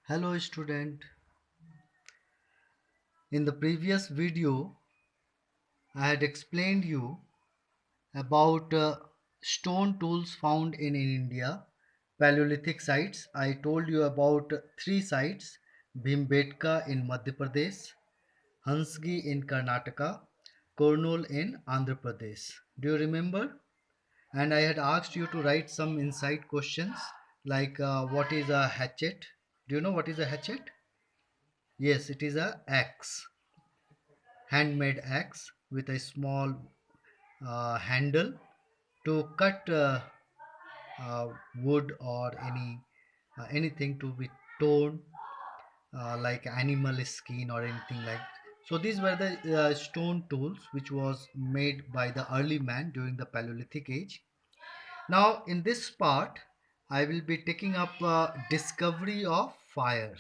Hello student. In the previous video I had explained you about stone tools found in India, Paleolithic sites. I told you about three sites: Bhimbetka in Madhya Pradesh, Hansgi in Karnataka, Kurnool in Andhra Pradesh. Do you remember? And I had asked you to write some insight questions like what is a hatchet? Do you know what is a hatchet? Yes, it is a axe, handmade axe with a small handle to cut uh, wood or anything to be torn, like animal skin or anything like. So these were the stone tools which was made by the early man during the Paleolithic age. Now in this part I will be taking up discovery of fire.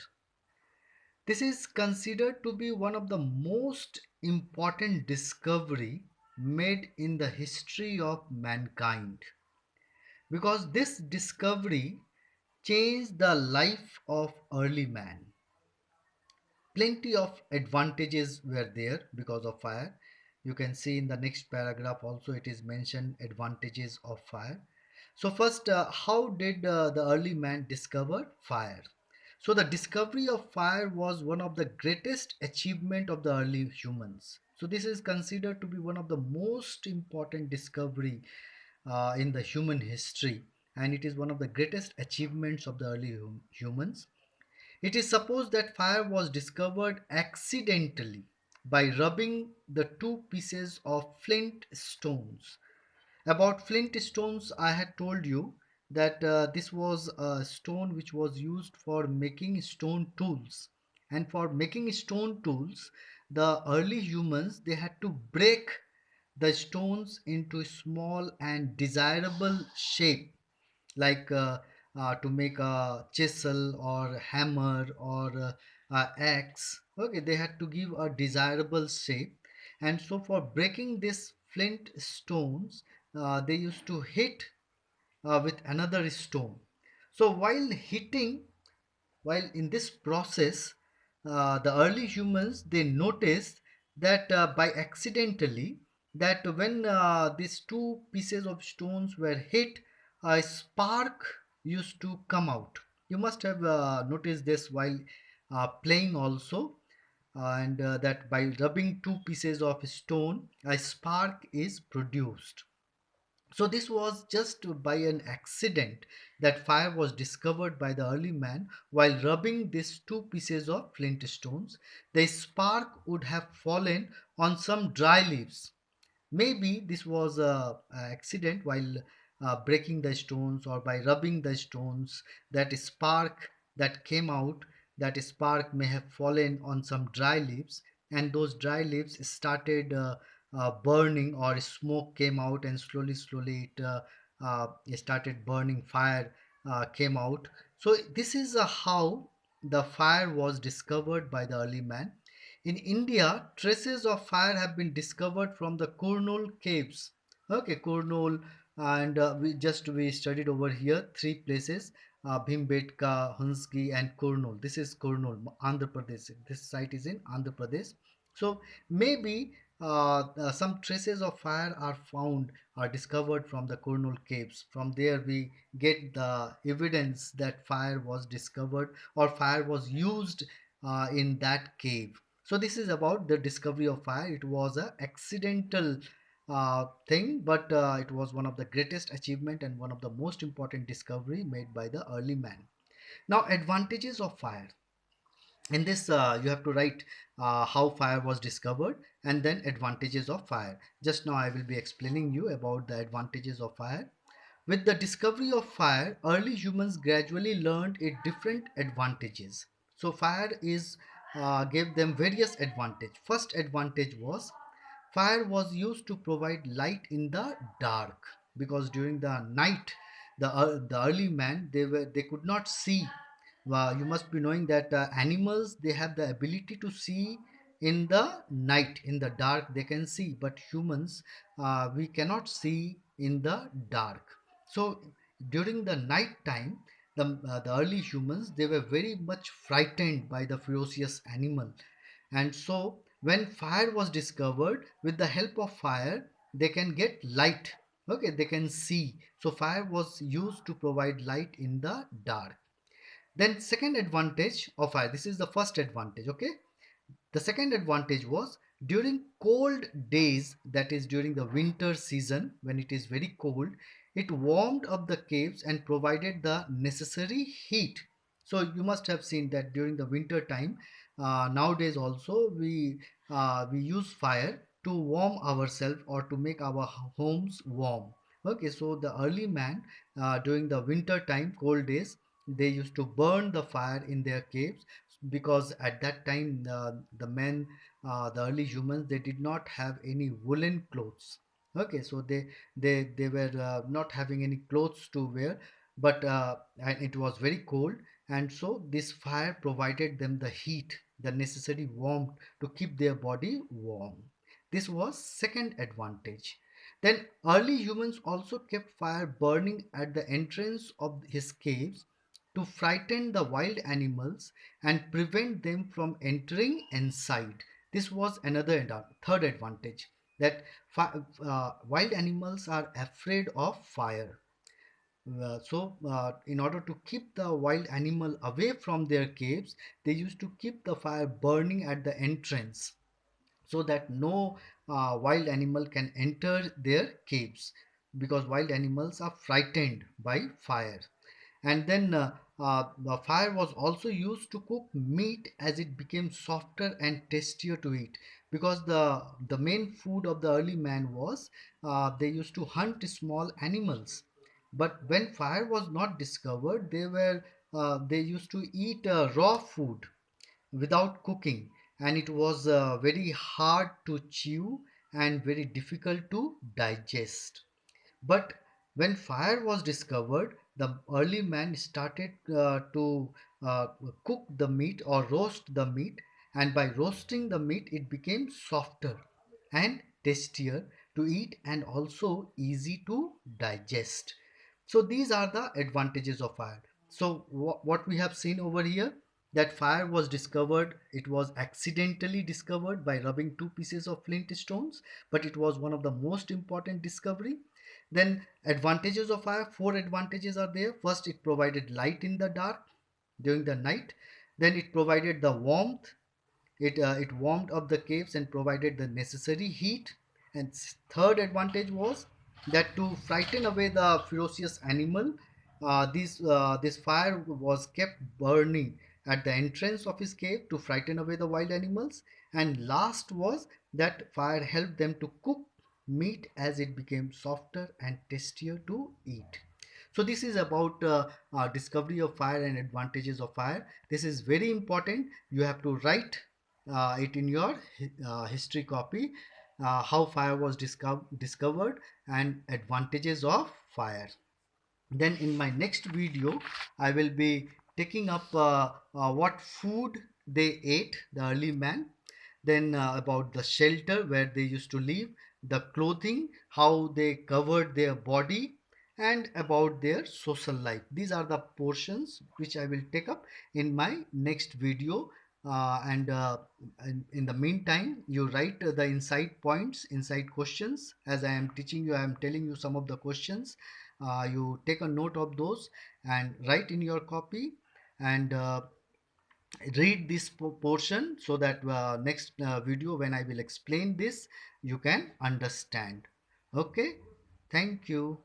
This is considered to be one of the most important discovery made in the history of mankind, because this discovery changed the life of early man. Plenty of advantages were there because of fire. You can see in the next paragraph also it is mentioned advantages of fire. So first, how did the early man discover fire? So the discovery of fire was one of the greatest achievement of the early humans. So this is considered to be one of the most important discovery in the human history, and it is one of the greatest achievements of the early humans. It is supposed that fire was discovered accidentally by rubbing the two pieces of flint stones. About flint stones, I had told you that this was a stone which was used for making stone tools. And for making stone tools, the early humans they had to break the stones into small and desirable shape, like to make a chisel or hammer or axe. Okay, they had to give a desirable shape, and so for breaking this flint stones, they used to hit with another stone. So while in this process, the early humans they noticed that by accidentally, that when these two pieces of stones were hit, a spark used to come out. You must have noticed this while playing also, and that by rubbing two pieces of stone, a spark is produced. So this was just by an accident that fire was discovered by the early man while rubbing these two pieces of flint stones. The spark would have fallen on some dry leaves. Maybe this was a accident while breaking the stones or by rubbing the stones. That spark that came out, that spark may have fallen on some dry leaves, and those dry leaves started burning, or smoke came out, and slowly it started burning. Fire came out. So this is how the fire was discovered by the early man. In India, traces of fire have been discovered from the Kurnool caves. Okay, Kurnool, and we studied over here three places: Bhimbetka, Hunsgi, and Kurnool. This is Kurnool, Andhra Pradesh. This site is in Andhra Pradesh. So maybe some traces of fire are found, are discovered from the Kurnool caves. From there, we get the evidence that fire was discovered or fire was used in that cave. So this is about the discovery of fire. It was a accidental thing, but it was one of the greatest achievement and one of the most important discovery made by the early man. Now, advantages of fire. In this, you have to write how fire was discovered and then advantages of fire. Just now, I will be explaining you about the advantages of fire. With the discovery of fire, early humans gradually learned its different advantages. So fire is gave them various advantage. First advantage was fire was used to provide light in the dark, because during the night the early man they could not see. You must be knowing that animals they have the ability to see in the night, in the dark they can see, but humans we cannot see in the dark. So during the night time, the early humans, they were very much frightened by the ferocious animal. And so when fire was discovered, with the help of fire they can get light. Okay, they can see. So fire was used to provide light in the dark. Then second advantage of fire, this is the first advantage. Okay, the second advantage was during cold days, that is during the winter season when it is very cold, it warmed up the caves and provided the necessary heat. So you must have seen that during the winter time, nowadays also we use fire to warm ourselves or to make our homes warm. Okay, so the early man, during the winter time, cold days, they used to burn the fire in their caves, because at that time the men, the early humans, they did not have any woolen clothes. Okay, so they were not having any clothes to wear, but and it was very cold, and so this fire provided them the heat, the necessary warmth to keep their body warm. This was second advantage. Then early humans also kept fire burning at the entrance of his caves to frighten the wild animals and prevent them from entering inside. This was another third advantage, that wild animals are afraid of fire. In order to keep the wild animal away from their caves, they used to keep the fire burning at the entrance, so that no wild animal can enter their caves, because wild animals are frightened by fire. And then the fire was also used to cook meat as it became softer and tastier to eat, because the main food of the early man was, they used to hunt small animals. But when fire was not discovered, they used to eat raw food without cooking, and it was very hard to chew and very difficult to digest. But when fire was discovered, the early man started to uh, cook the meat or roast the meat, and by roasting the meat, it became softer and tastier to eat and also easy to digest. So these are the advantages of fire. So what we have seen over here, that fire was discovered, it was accidentally discovered by rubbing two pieces of flint stones, but it was one of the most important discovery. Then advantages of fire, four advantages are there. First, it provided light in the dark during the night. Then it provided the warmth. It warmed up the caves and provided the necessary heat. And third advantage was that to frighten away the ferocious animal, this fire was kept burning at the entrance of his cave to frighten away the wild animals. And last was that fire helped them to cook meat as it became softer and tastier to eat. So this is about discovery of fire and advantages of fire. This is very important. You have to write it in your history copy, how fire was discovered and advantages of fire. Then in my next video, I will be taking up what food they ate, the early man, then about the shelter where they used to live, the clothing, how they covered their body, and about their social life. These are the portions which I will take up in my next video. And in the meantime, you write the inside points, inside questions. As I am teaching you, I am telling you some of the questions. You take a note of those and write in your copy, and read this portion, so that next video when I will explain this, you can understand. Okay, thank you.